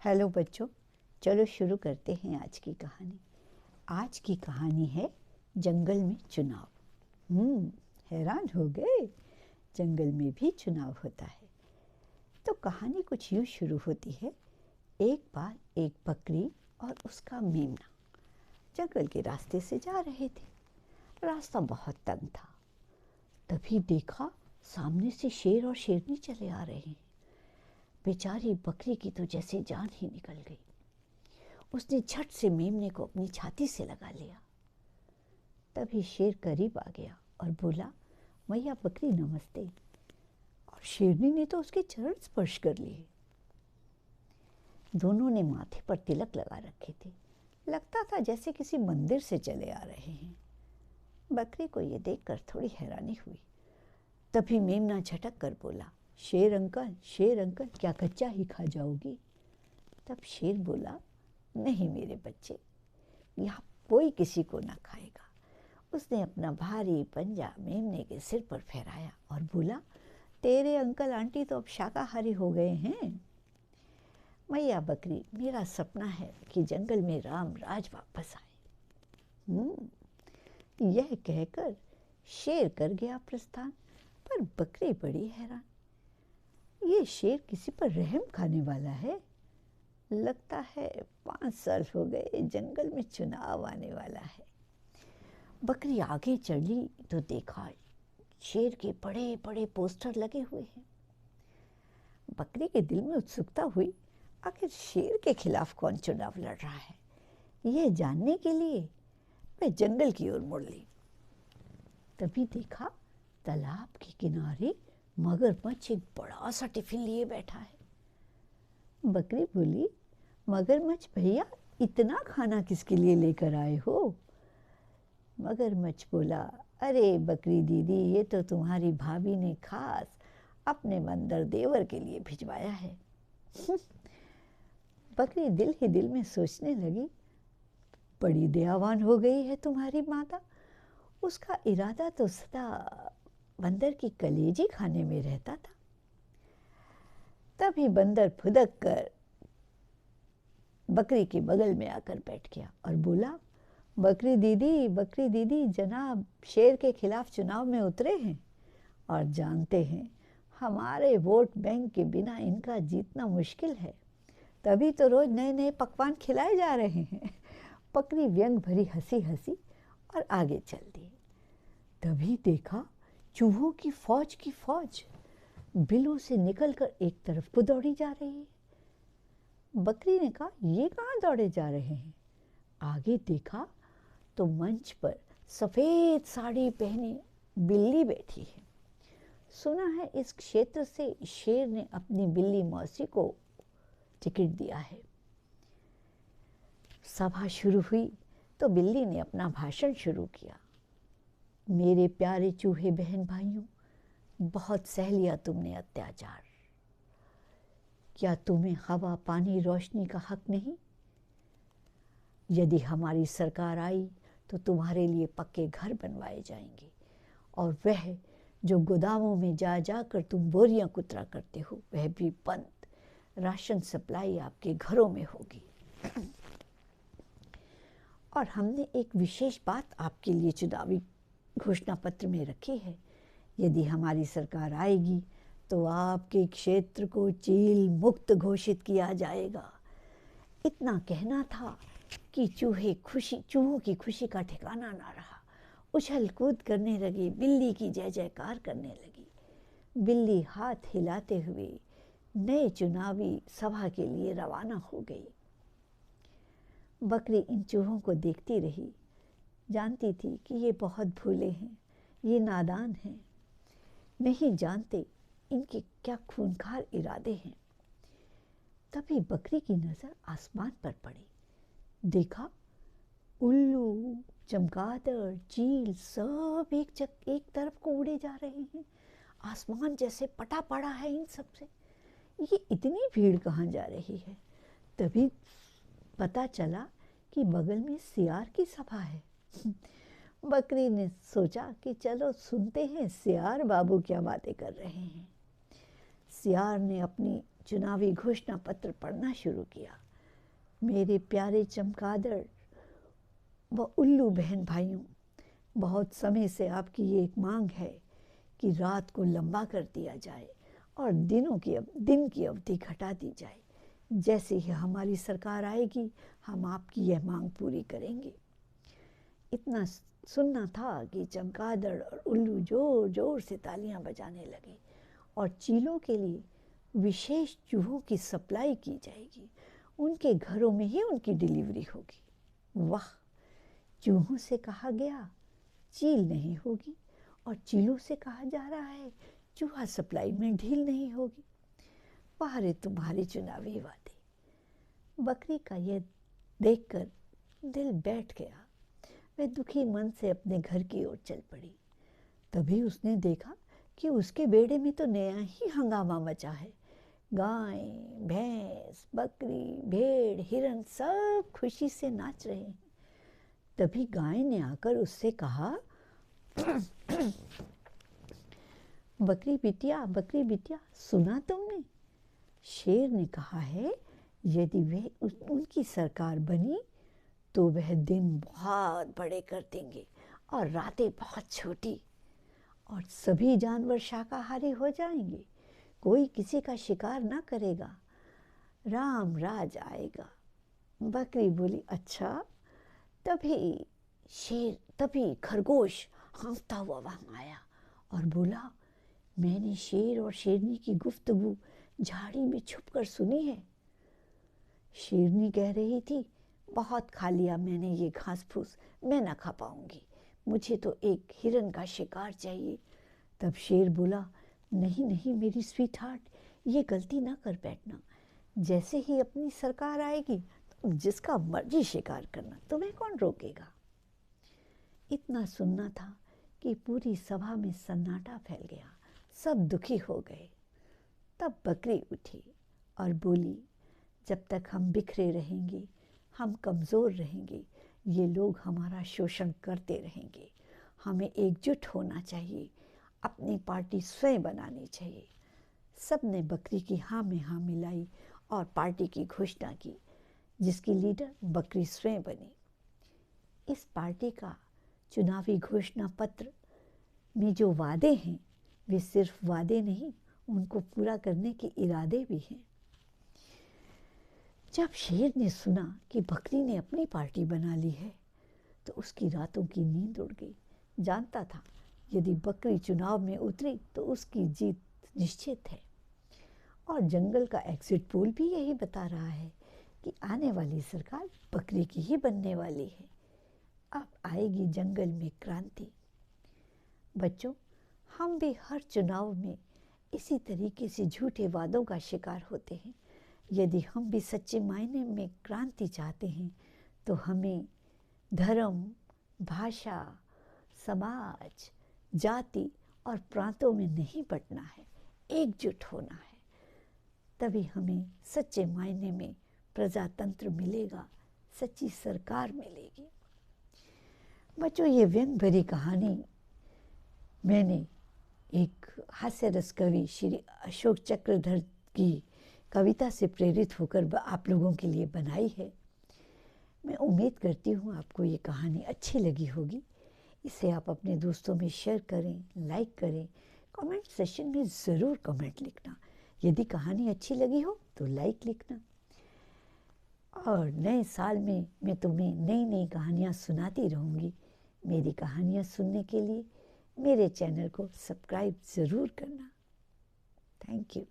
Hello बच्चों, चलो शुरू करते हैं आज की कहानी। आज की कहानी है जंगल में चुनाव। हैरान हो गए? जंगल में भी चुनाव होता है। तो कहानी कुछ यूँ शुरू होती है। एक बार एक बकरी और उसका मेमना जंगल के रास्ते से जा रहे थे। रास्ता बहुत तंग था। तभी देखा सामने से शेर और शेरनी चले आ रहे हैं। बेचारी बकरी की तो जैसे जान ही निकल गई। उसने झट से मेमने को अपनी छाती से लगा लिया। तभी शेर करीब आ गया और बोला, मैया बकरी नमस्ते। और शेरनी ने तो उसके चरण स्पर्श कर लिए। दोनों ने माथे पर तिलक लगा रखे थे। लगता था जैसे किसी मंदिर से चले आ रहे हैं। बकरी को ये देखकर थोड़ी हैरानी हुई। तभी मेमना झटक कर बोला, शेर अंकल, क्या कच्चा ही खा जाओगी? तब शेर बोला, नहीं मेरे बच्चे, यहाँ कोई किसी को ना खाएगा। उसने अपना भारी पंजा मेमने के सिर पर फहराया और बोला, तेरे अंकल आंटी तो अब शाकाहारी हो गए हैं। मैया बकरी, मेरा सपना है कि जंगल में राम राज वापस आए। यह कहकर शेर कर गया प्रस्थान। पर बकरी बड़ी हैरान। ये शेर किसी पर रहम खाने वाला है। लगता है 5 साल हो गए, जंगल में चुनाव आने वाला है। बकरी आगे चली तो देखा शेर के बड़े बड़े पोस्टर लगे हुए हैं। बकरी के दिल में उत्सुकता हुई, आखिर शेर के खिलाफ कौन चुनाव लड़ रहा है, यह जानने के लिए वह जंगल की ओर मुड़ ली। तभी देखा तालाब के किनारे मगरमच्छ एक बड़ा सा टिफिन लिए बैठा है। बकरी बोली, मगरमच्छ भैया, इतना खाना किसके लिए लेकर आए हो? मगरमच्छ बोला, अरे बकरी दीदी, ये तो तुम्हारी भाभी ने खास अपने बंदर देवर के लिए भिजवाया है। बकरी दिल ही दिल में सोचने लगी, बड़ी दयावान हो गई है तुम्हारी माता। उसका इरादा तो सदा बंदर की कलेजी खाने में रहता था। तभी बंदर फुदक कर बकरी के बगल में आकर बैठ गया और बोला, बकरी दीदी, जनाब शेर के खिलाफ चुनाव में उतरे हैं और जानते हैं हमारे वोट बैंक के बिना इनका जीतना मुश्किल है। तभी तो रोज नए नए पकवान खिलाए जा रहे हैं। बकरी व्यंग भरी हंसी हंसी और आगे चल दी। तभी देखा चूहों की फौज बिलों से निकलकर एक तरफ को दौड़ी जा रही है। बकरी ने कहा, ये कहाँ दौड़े जा रहे हैं? आगे देखा तो मंच पर सफ़ेद साड़ी पहने बिल्ली बैठी है। सुना है इस क्षेत्र से शेर ने अपनी बिल्ली मौसी को टिकट दिया है। सभा शुरू हुई तो बिल्ली ने अपना भाषण शुरू किया। मेरे प्यारे चूहे बहन भाइयों, बहुत सह लिया तुमने अत्याचार। क्या तुम्हें हवा पानी रोशनी का हक नहीं? यदि हमारी सरकार आई तो तुम्हारे लिए पक्के घर बनवाए जाएंगे और वह जो गोदामों में जा जाकर तुम बोरियां कुतरा करते हो वह भी बंद। राशन सप्लाई आपके घरों में होगी। और हमने एक विशेष बात आपके लिए चुनावी घोषणा पत्र में रखी है। यदि हमारी सरकार आएगी तो आपके क्षेत्र को चील मुक्त घोषित किया जाएगा। इतना कहना था कि चूहों की खुशी का ठिकाना ना रहा। उछल कूद करने लगी, बिल्ली की जय जयकार करने लगी। बिल्ली हाथ हिलाते हुए नए चुनावी सभा के लिए रवाना हो गई। बकरी इन चूहों को देखती रही। जानती थी कि ये बहुत भोले हैं, ये नादान हैं, नहीं जानते इनके क्या खूंखार इरादे हैं। तभी बकरी की नज़र आसमान पर पड़ी। देखा उल्लू, चमगादड़, चील सब एक तरफ को उड़े जा रहे हैं। आसमान जैसे पटा पड़ा है इन सब से। ये इतनी भीड़ कहाँ जा रही है? तभी पता चला कि बगल में सियार की सभा है। बकरी ने सोचा कि चलो सुनते हैं सियार बाबू क्या बातें कर रहे हैं। सियार ने अपनी चुनावी घोषणा पत्र पढ़ना शुरू किया। मेरे प्यारे चमगादड़ व उल्लू बहन भाइयों, बहुत समय से आपकी ये एक मांग है कि रात को लंबा कर दिया जाए और दिन की अवधि घटा दी जाए। जैसे ही हमारी सरकार आएगी, हम आपकी यह मांग पूरी करेंगे। इतना सुनना था कि चमगादड़ और उल्लू जोर जोर से तालियां बजाने लगे और चीलों के लिए विशेष चूहों की सप्लाई की जाएगी। उनके घरों में ही उनकी डिलीवरी होगी। वाह! चूहों से कहा गया चील नहीं होगी और चीलों से कहा जा रहा है चूहा सप्लाई में ढील नहीं होगी। वाह रे तुम्हारे चुनावी वादे। बकरी का यह देखकर दिल बैठ गया। वह दुखी मन से अपने घर की ओर चल पड़ी। तभी उसने देखा कि उसके बेड़े में तो नया ही हंगामा मचा है। गाय, भैंस, बकरी, भेड़, हिरन सब खुशी से नाच रहे हैं। तभी गाय ने आकर उससे कहा, बकरी बिटिया, सुना तुमने? शेर ने कहा है यदि वह उनकी सरकार बनी तो वह दिन बहुत बड़े कर देंगे और रातें बहुत छोटी, और सभी जानवर शाकाहारी हो जाएंगे। कोई किसी का शिकार ना करेगा। राम राज आएगा। बकरी बोली, अच्छा। तभी खरगोश हाँफता हुआ वहां आया और बोला, मैंने शेर और शेरनी की गुफ्तगू झाड़ी में छुपकर सुनी है। शेरनी कह रही थी, बहुत खा लिया मैंने ये घास फूस, मैं ना खा पाऊंगी, मुझे तो एक हिरन का शिकार चाहिए। तब शेर बोला, नहीं मेरी स्वीट हार्ट, ये गलती ना कर बैठना। जैसे ही अपनी सरकार आएगी तुम जिसका मर्जी शिकार करना, तुम्हें कौन रोकेगा। इतना सुनना था कि पूरी सभा में सन्नाटा फैल गया। सब दुखी हो गए। तब बकरी उठी और बोली, जब तक हम बिखरे रहेंगे, हम कमज़ोर रहेंगे, ये लोग हमारा शोषण करते रहेंगे। हमें एकजुट होना चाहिए, अपनी पार्टी स्वयं बनानी चाहिए। सब ने बकरी की हाँ में हाँ मिलाई और पार्टी की घोषणा की, जिसकी लीडर बकरी स्वयं बनी। इस पार्टी का चुनावी घोषणा पत्र में जो वादे हैं वे सिर्फ वादे नहीं, उनको पूरा करने के इरादे भी हैं। जब शेर ने सुना कि बकरी ने अपनी पार्टी बना ली है तो उसकी रातों की नींद उड़ गई। जानता था यदि बकरी चुनाव में उतरी तो उसकी जीत निश्चित है। और जंगल का एग्जिट पोल भी यही बता रहा है कि आने वाली सरकार बकरी की ही बनने वाली है। अब आएगी जंगल में क्रांति। बच्चों, हम भी हर चुनाव में इसी तरीके से झूठे वादों का शिकार होते हैं। यदि हम भी सच्चे मायने में क्रांति चाहते हैं तो हमें धर्म, भाषा, समाज, जाति और प्रांतों में नहीं बंटना है, एकजुट होना है। तभी हमें सच्चे मायने में प्रजातंत्र मिलेगा, सच्ची सरकार मिलेगी। बच्चों, ये व्यंग भरी कहानी मैंने एक हास्य रस कवि श्री अशोक चक्रधर की कविता से प्रेरित होकर आप लोगों के लिए बनाई है। मैं उम्मीद करती हूँ आपको ये कहानी अच्छी लगी होगी। इसे आप अपने दोस्तों में शेयर करें, लाइक करें। कमेंट सेशन में ज़रूर कमेंट लिखना। यदि कहानी अच्छी लगी हो तो लाइक लिखना। और नए साल में मैं तुम्हें नई नई कहानियाँ सुनाती रहूँगी। मेरी कहानियाँ सुनने के लिए मेरे चैनल को सब्सक्राइब ज़रूर करना। Thank you.